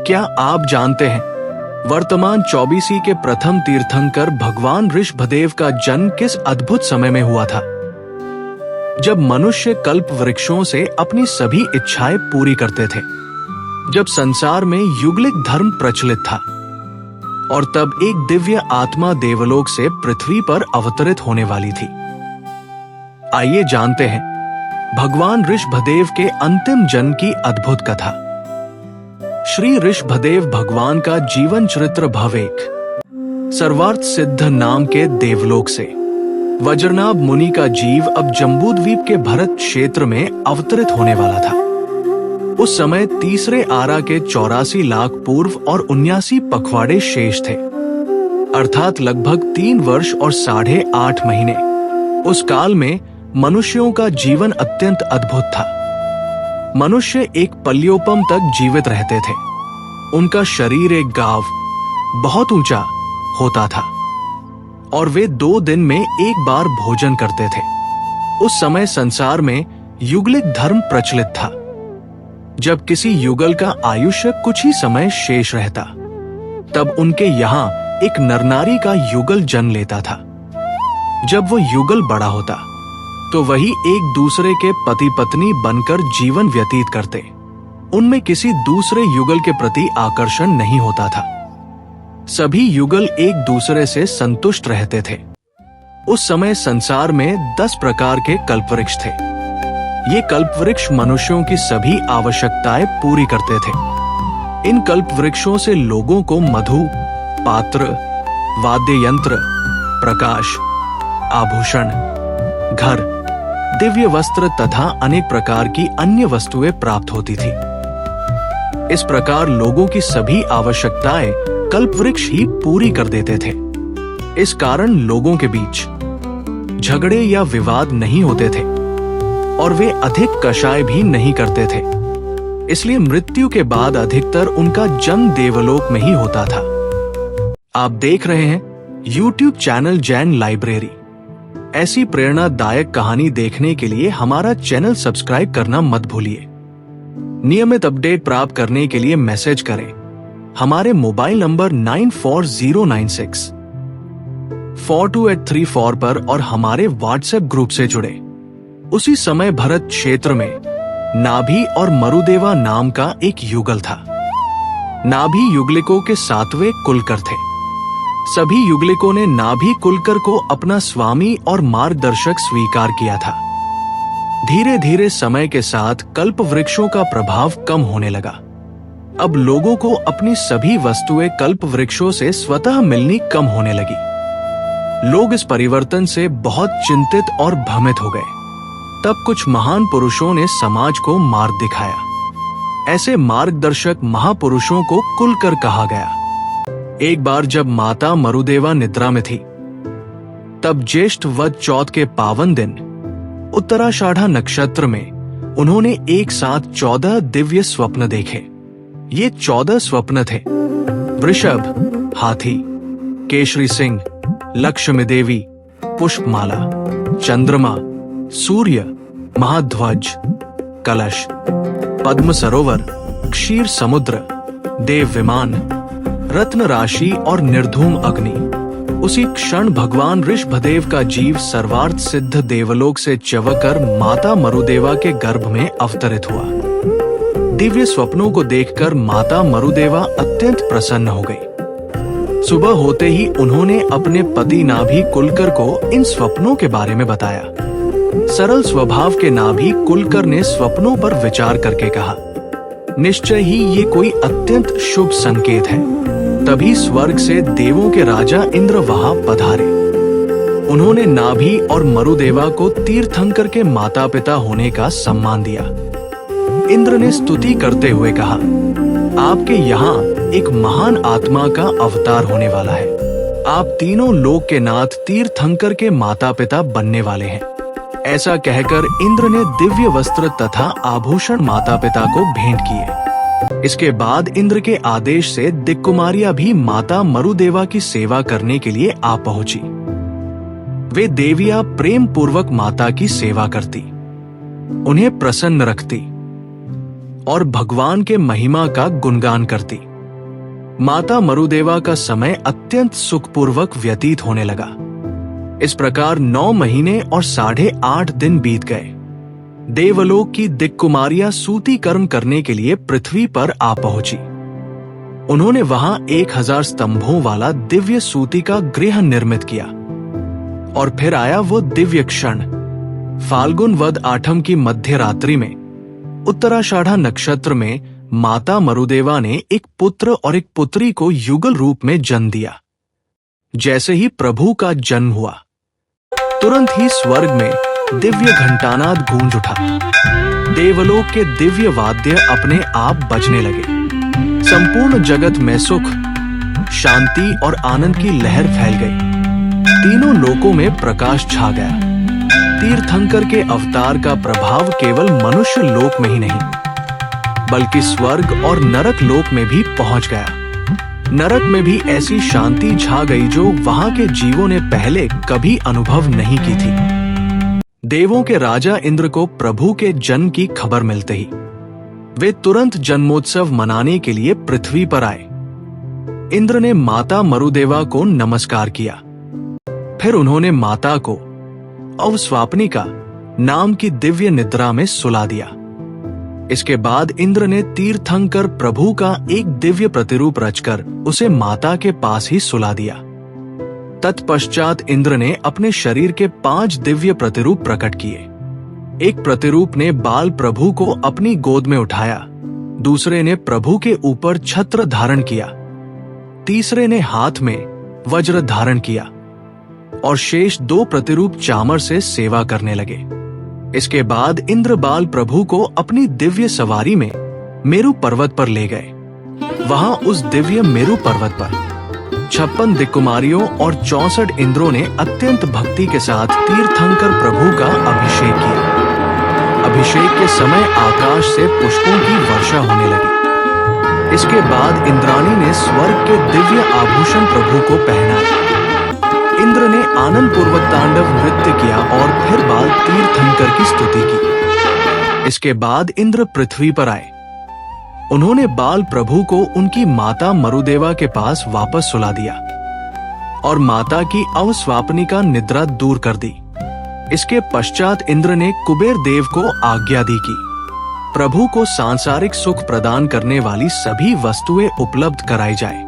क्या आप जानते हैं वर्तमान 24 के प्रथम तीर्थंकर भगवान ऋषभदेव का जन्म किस अद्भुत समय में हुआ था, जब मनुष्य कल्प वृक्षों से अपनी सभी इच्छाएं पूरी करते थे, जब संसार में युगलिक धर्म प्रचलित था और तब एक दिव्य आत्मा देवलोक से पृथ्वी पर अवतरित होने वाली थी। आइए जानते हैं भगवान ऋषभदेव के अंतिम जन्म की अद्भुत कथा। श्री ऋषभदेव भगवान का जीवन चरित्र भवेक सर्वार्थ सिद्ध नाम के देवलोक से वज्रनाभ मुनि का जीव अब जम्बूद्वीप के भरत क्षेत्र में अवतरित होने वाला था। उस समय तीसरे आरा के 84 लाख पूर्व और 79 पखवाड़े शेष थे, अर्थात लगभग 3 वर्ष और 8.5 महीने। उस काल में मनुष्यों का जीवन अत्यंत अद्भुत था। मनुष्य एक पल्योपम तक जीवित रहते थे। उनका शरीर एक गांव बहुत ऊंचा होता था और वे 2 दिन में एक बार भोजन करते थे। उस समय संसार में युगलिक धर्म प्रचलित था। जब किसी युगल का आयुष्य कुछ ही समय शेष रहता, तब उनके यहाँ एक नरनारी का युगल जन्म लेता था। जब वो युगल बड़ा होता तो वही एक दूसरे के पति पत्नी बनकर जीवन व्यतीत करते। उनमें किसी दूसरे युगल के प्रति आकर्षण नहीं होता था। सभी युगल एक दूसरे से संतुष्ट रहते थे। उस समय संसार में 10 प्रकार के कल्पवृक्ष थे। ये कल्पवृक्ष मनुष्यों की सभी आवश्यकताएं पूरी करते थे। इन कल्पवृक्षों से लोगों को मधु, पात्र, वाद्य यंत्र, प्रकाश, आभूषण, घर, दिव्य वस्त्र तथा अनेक प्रकार की अन्य वस्तुएं प्राप्त होती थी। इस प्रकार लोगों की सभी आवश्यकताएं कल्पवृक्ष ही पूरी कर देते थे। इस कारण लोगों के बीच झगड़े या विवाद नहीं होते थे और वे अधिक कषाय भी नहीं करते थे। इसलिए मृत्यु के बाद अधिकतर उनका जन्म देवलोक में ही होता था। आप देख रहे हैं YouTube चैनल जैन लाइब्रेरी। ऐसी प्रेरणादायक कहानी देखने के लिए हमारा चैनल सब्सक्राइब करना मत भूलिए। नियमित अपडेट प्राप्त करने के लिए मैसेज करें हमारे मोबाइल नंबर 94096 42834 पर और हमारे व्हाट्सएप ग्रुप से जुड़े। उसी समय भरत क्षेत्र में नाभि और मरुदेवा नाम का एक युगल था। नाभि युगलिकों के 7वें कुलकर थे। सभी युगलिकों ने नाभि कुलकर को अपना स्वामी और मार्गदर्शक स्वीकार किया था। धीरे धीरे समय के साथ कल्प वृक्षों का प्रभाव कम होने लगा। अब लोगों को अपनी सभी वस्तुएं कल्प वृक्षों से स्वतः मिलनी कम होने लगी। लोग इस परिवर्तन से बहुत चिंतित और भ्रमित हो गए। तब कुछ महान पुरुषों ने समाज को मार्ग दिखाया। ऐसे मार्गदर्शक महापुरुषों को कुलकर कहा गया। एक बार जब माता मरुदेवा निद्रा में थी, तब ज्येष्ठ वद चौथ के पावन दिन उत्तराषाढ़ा नक्षत्र में उन्होंने एक साथ 14 दिव्य स्वप्न देखे। ये 14 स्वप्न थे: वृषभ हाथी, केशरी सिंह, लक्ष्मी देवी, पुष्पमाला, चंद्रमा, सूर्य, महाध्वज, कलश, पद्म सरोवर, क्षीर समुद्र, देव विमान, रत्न राशि और निर्धूम अग्नि। उसी क्षण भगवान ऋषभदेव का जीव सर्वार्थ सिद्ध देवलोक से चवकर माता मरुदेवा के गर्भ में अवतरित हुआ। दिव्य स्वप्नों को देखकर माता मरुदेवा अत्यंत प्रसन्न हो गई। सुबह होते ही उन्होंने अपने पति नाभि कुलकर को इन स्वप्नों के बारे में बताया। सरल स्वभाव के नाभि कुलकर ने स्वप्नों पर विचार करके कहा, निश्चय ही ये कोई अत्यंत शुभ संकेत है। तभी स्वर्ग से देवों के राजा इंद्र वहां पधारे। उन्होंने नाभि और मरुदेवा को तीर्थंकर के माता पिता होने का सम्मान दिया। इंद्र ने स्तुति करते हुए कहा, आपके यहाँ एक महान आत्मा का अवतार होने वाला है। आप तीनों लोक के नाथ तीर्थंकर के माता पिता बनने वाले हैं। ऐसा कहकर इंद्र ने दिव्य वस्त्र तथा आभूषण माता पिता को भेंट किए। इसके बाद इंद्र के आदेश से दिक्कुमारियां भी माता मरुदेवा की सेवा करने के लिए आ पहुंची। वे देवियां प्रेम पूर्वक माता की सेवा करती, उन्हें प्रसन्न रखती और भगवान के महिमा का गुणगान करती। माता मरुदेवा का समय अत्यंत सुखपूर्वक व्यतीत होने लगा। इस प्रकार 9 महीने और 8.5 दिन बीत गए। देवलोक की दिक्कुमारियां सूतीकरण करने के लिए पृथ्वी पर आ पहुंची। उन्होंने वहां 1000 स्तंभों वाला दिव्य सूती का गृह निर्मित किया। और फिर आया वो दिव्य क्षण। फाल्गुन वद 8 की मध्य रात्रि में उत्तराषाढ़ा नक्षत्र में माता मरुदेवा ने एक पुत्र और एक पुत्री को युगल रूप में जन्म दिया। जैसे ही प्रभु का जन्म हुआ, तुरंत ही स्वर्ग में दिव्य घंटानाद गूंज उठा। देवलोक के दिव्य वाद्य अपने आप बजने लगे। संपूर्ण जगत में सुख, शांति और आनंद की लहर फैल गई। तीनों लोकों में प्रकाश छा गया। तीर्थंकर के अवतार का प्रभाव केवल मनुष्य लोक में ही नहीं, बल्कि स्वर्ग और नरक लोक में भी पहुंच गया। नरक में भी ऐसी शांति छा गई जो वहां के जीवों ने पहले कभी अनुभव नहीं की थी। देवों के राजा इंद्र को प्रभु के जन्म की खबर मिलते ही वे तुरंत जन्मोत्सव मनाने के लिए पृथ्वी पर आए। इंद्र ने माता मरुदेवा को नमस्कार किया। फिर उन्होंने माता को अवस्वापनिका नाम की दिव्य निद्रा में सुला दिया। इसके बाद इंद्र ने तीर्थंकर प्रभु का एक दिव्य प्रतिरूप रचकर उसे माता के पास ही सुला दिया। तत्पश्चात इंद्र ने अपने शरीर के 5 दिव्य प्रतिरूप प्रकट किए। एक प्रतिरूप ने बाल प्रभु को अपनी गोद में उठाया, दूसरे ने प्रभु के ऊपर छत्र धारण किया, तीसरे ने हाथ में वज्र धारण किया और शेष 2 प्रतिरूप चामर से सेवा करने लगे। इसके बाद इंद्र बाल प्रभु को अपनी दिव्य सवारी में मेरु पर्वत पर ले गए। वहां उस दिव्य मेरु पर्वत पर 56 दिक्कुमारियों और 64 इंद्रों ने अत्यंत भक्ति के साथ तीर्थंकर प्रभु का अभिषेक किया। अभिषेक के समय आकाश से पुष्पों की वर्षा होने लगी। इसके बाद इंद्राणी ने स्वर्ग के दिव्य आभूषण प्रभु को पहनाए। इंद्र ने आनंद पूर्वक तांडव नृत्य किया और फिर बाल तीर्थंकर की स्तुति की। इसके बाद इंद्र पृथ्वी पर आए। उन्होंने बाल प्रभु को उनकी माता मरुदेवा के पास वापस सुला दिया और माता की अवस्वापनिका निद्रा दूर कर दी। इसके पश्चात इंद्र ने कुबेर देव को आज्ञा दी कि प्रभु को सांसारिक सुख प्रदान करने वाली सभी वस्तुएं उपलब्ध कराई जाए।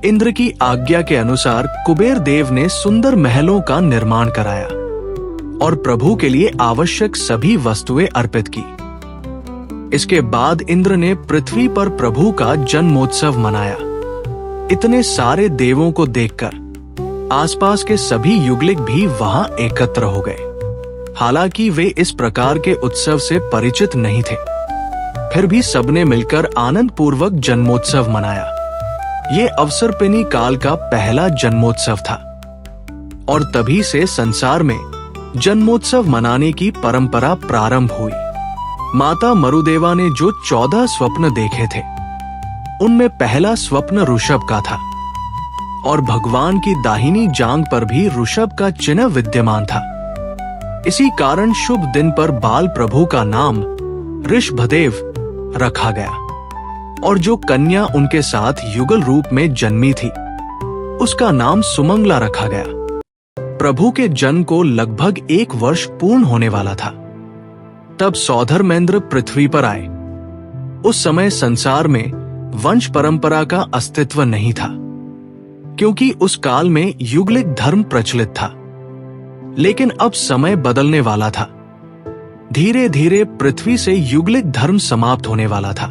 इंद्र की आज्ञा के अनुसार कुबेर देव ने सुंदर महलों का निर्माण कराया और प्रभु के लिए आवश्यक सभी वस्तुएं अर्पित की। इसके बाद इंद्र ने पृथ्वी पर प्रभु का जन्मोत्सव मनाया। इतने सारे देवों को देखकर आसपास के सभी युगलिक भी वहां एकत्र हो गए। हालांकि वे इस प्रकार के उत्सव से परिचित नहीं थे, फिर भी सबने मिलकर आनंद पूर्वक जन्मोत्सव मनाया। ये अवसरपिनी काल का पहला जन्मोत्सव था और तभी से संसार में जन्मोत्सव मनाने की परंपरा प्रारंभ हुई। माता मरुदेवा ने जो 14 स्वप्न देखे थे, उनमें पहला स्वप्न ऋषभ का था और भगवान की दाहिनी जांघ पर भी ऋषभ का चिन्ह विद्यमान था। इसी कारण शुभ दिन पर बाल प्रभु का नाम ऋषभदेव रखा गया और जो कन्या उनके साथ युगल रूप में जन्मी थी, उसका नाम सुमंगला रखा गया। प्रभु के जन्म को लगभग 1 वर्ष पूर्ण होने वाला था। तब सौधर्मेंद्र पृथ्वी पर आए। उस समय संसार में वंश परंपरा का अस्तित्व नहीं था, क्योंकि उस काल में युगलिक धर्म प्रचलित था। लेकिन अब समय बदलने वाला था। धीरे धीरे पृथ्वी से युगलिक धर्म समाप्त होने वाला था।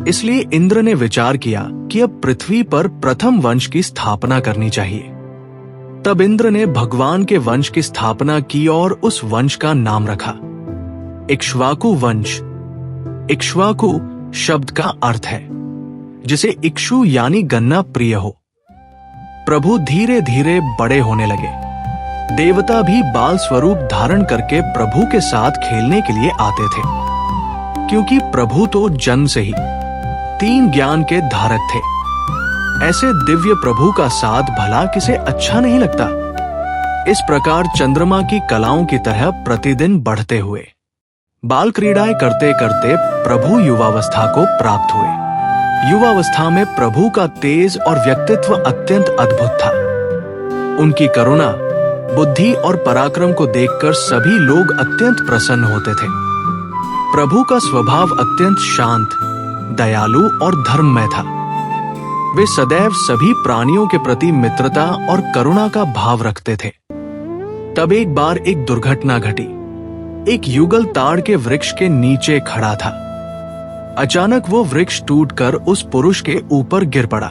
इसलिए इंद्र ने विचार किया कि अब पृथ्वी पर प्रथम वंश की स्थापना करनी चाहिए। तब इंद्र ने भगवान के वंश की स्थापना की और उस वंश का नाम रखा इक्ष्वाकु वंश। इक्ष्वाकु शब्द का अर्थ है जिसे इक्षु यानी गन्ना प्रिय हो। प्रभु धीरे धीरे बड़े होने लगे। देवता भी बाल स्वरूप धारण करके प्रभु के साथ खेलने के लिए आते थे, क्योंकि प्रभु तो जन्म से ही 3 ज्ञान के धारक थे। ऐसे दिव्य प्रभु का साथ भला किसे अच्छा नहीं लगता। इस प्रकार चंद्रमा की कलाओं की तरह प्रतिदिन बढ़ते हुए बाल क्रीड़ाएं करते करते प्रभु युवावस्था को प्राप्त हुए। युवावस्था में प्रभु का तेज और व्यक्तित्व अत्यंत अद्भुत था। उनकी करुणा, बुद्धि और पराक्रम को देखकर सभी लोग अत्यंत प्रसन्न होते थे। प्रभु का स्वभाव अत्यंत शांत, दयालु और धर्ममय था। वे सदैव सभी प्राणियों के प्रति मित्रता और करुणा का भाव रखते थे। तब एक बार एक दुर्घटना घटी। एक युगल ताड़ के वृक्ष के नीचे खड़ा था। अचानक वो वृक्ष टूटकर उस पुरुष के ऊपर गिर पड़ा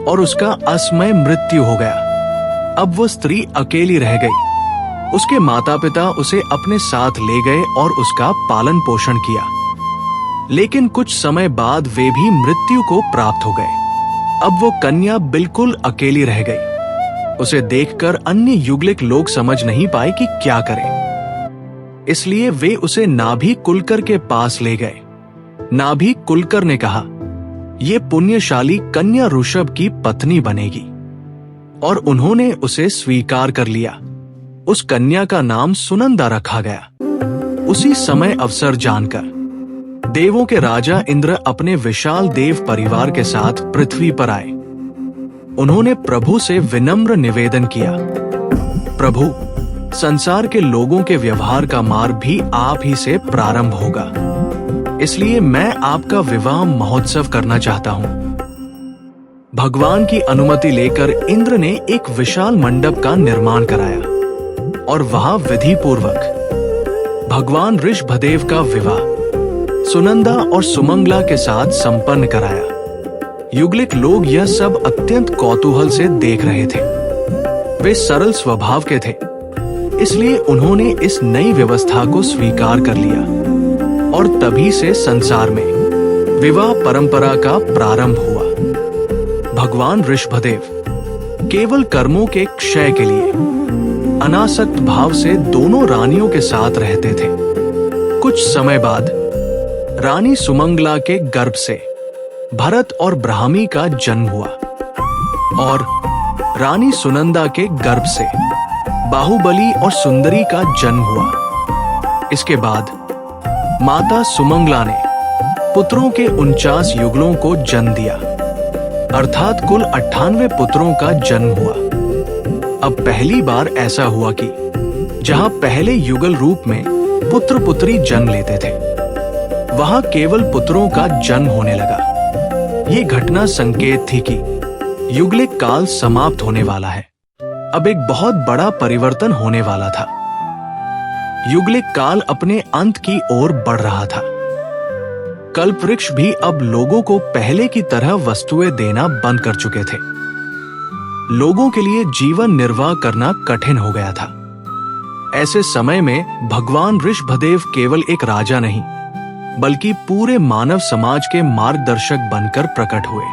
और उसका असमय मृत्यु हो गया। अब वो स्त्री अकेली रह गई। उसके माता पिता उसे अपने साथ ले गए और उसका पालन पोषण किया, लेकिन कुछ समय बाद वे भी मृत्यु को प्राप्त हो गए। अब वो कन्या बिल्कुल अकेली रह गई। उसे देखकर अन्य युगलिक लोग समझ नहीं पाए कि क्या करें। इसलिए वे उसे नाभि कुलकर के पास ले गए। नाभि कुलकर ने कहा, ये पुण्यशाली कन्या ऋषभ की पत्नी बनेगी, और उन्होंने उसे स्वीकार कर लिया। उस कन्या का नाम सुनंदा रखा गया। उसी समय अवसर जानकर देवों के राजा इंद्र अपने विशाल देव परिवार के साथ पृथ्वी पर आए। उन्होंने प्रभु से विनम्र निवेदन किया, प्रभु, संसार के लोगों के व्यवहार का मार्ग भी आप ही से प्रारंभ होगा, इसलिए मैं आपका विवाह महोत्सव करना चाहता हूं। भगवान की अनुमति लेकर इंद्र ने एक विशाल मंडप का निर्माण कराया और वहां विधि पूर्वक भगवान ऋषभदेव का विवाह सुनंदा और सुमंगला के साथ संपन्न कराया। युगलिक लोग यह सब अत्यंत कौतूहल से देख रहे थे। वे सरल स्वभाव के थे, इसलिए उन्होंने इस नई व्यवस्था को स्वीकार कर लिया और तभी से संसार में विवाह परंपरा का प्रारंभ हुआ। भगवान ऋषभदेव केवल कर्मों के क्षय के लिए अनासक्त भाव से दोनों रानियों के साथ रहते थे। कुछ समय बाद रानी सुमंगला के गर्भ से भरत और ब्राह्मी का जन्म हुआ और रानी सुनंदा के गर्भ से बाहुबली और सुंदरी का जन्म हुआ। इसके बाद माता सुमंगला ने पुत्रों के 49 युगलों को जन्म दिया, अर्थात कुल 98 पुत्रों का जन्म हुआ। अब पहली बार ऐसा हुआ कि जहां पहले युगल रूप में पुत्र पुत्री जन्म लेते थे, वहां केवल पुत्रों का जन्म होने लगा। ये घटना संकेत थी कि युगलिक काल समाप्त होने वाला है। अब एक बहुत बड़ा परिवर्तन होने वाला था। युगलिक काल अपने अंत की ओर बढ़ रहा था। कल्प वृक्ष भी अब लोगों को पहले की तरह वस्तुएं देना बंद कर चुके थे। लोगों के लिए जीवन निर्वाह करना कठिन हो गया था। ऐसे समय में भगवान ऋषभदेव केवल एक राजा नहीं, बल्कि पूरे मानव समाज के मार्गदर्शक बनकर प्रकट हुए।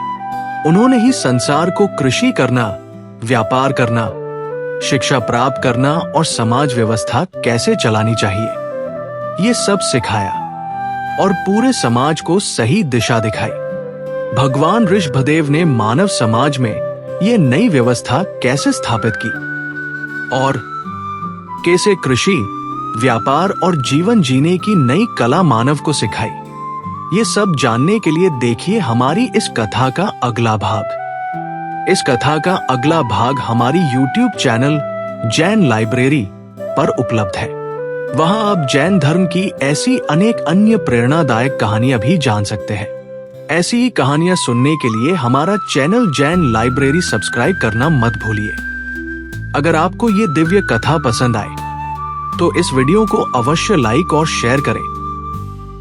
उन्होंने ही संसार को कृषि करना, व्यापार करना, शिक्षा प्राप्त करना और समाज व्यवस्था कैसे चलानी चाहिए, ये सब सिखाया और पूरे समाज को सही दिशा दिखाई। भगवान ऋषभदेव ने मानव समाज में ये नई व्यवस्था कैसे स्थापित की और कैसे कृषि, व्यापार और जीवन जीने की नई कला मानव को सिखाई, ये सब जानने के लिए देखिए हमारी इस कथा का अगला भाग। इस कथा का अगला भाग हमारी YouTube चैनल जैन लाइब्रेरी पर उपलब्ध है। वहां आप जैन धर्म की ऐसी अनेक अन्य प्रेरणादायक कहानियां भी जान सकते हैं। ऐसी ही कहानियां सुनने के लिए हमारा चैनल जैन लाइब्रेरी सब्सक्राइब करना मत भूलिए। अगर आपको ये दिव्य कथा पसंद आए तो इस वीडियो को अवश्य लाइक और शेयर करें,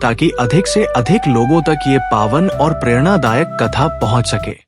ताकि अधिक से अधिक लोगों तक ये पावन और प्रेरणादायक कथा पहुंच सके।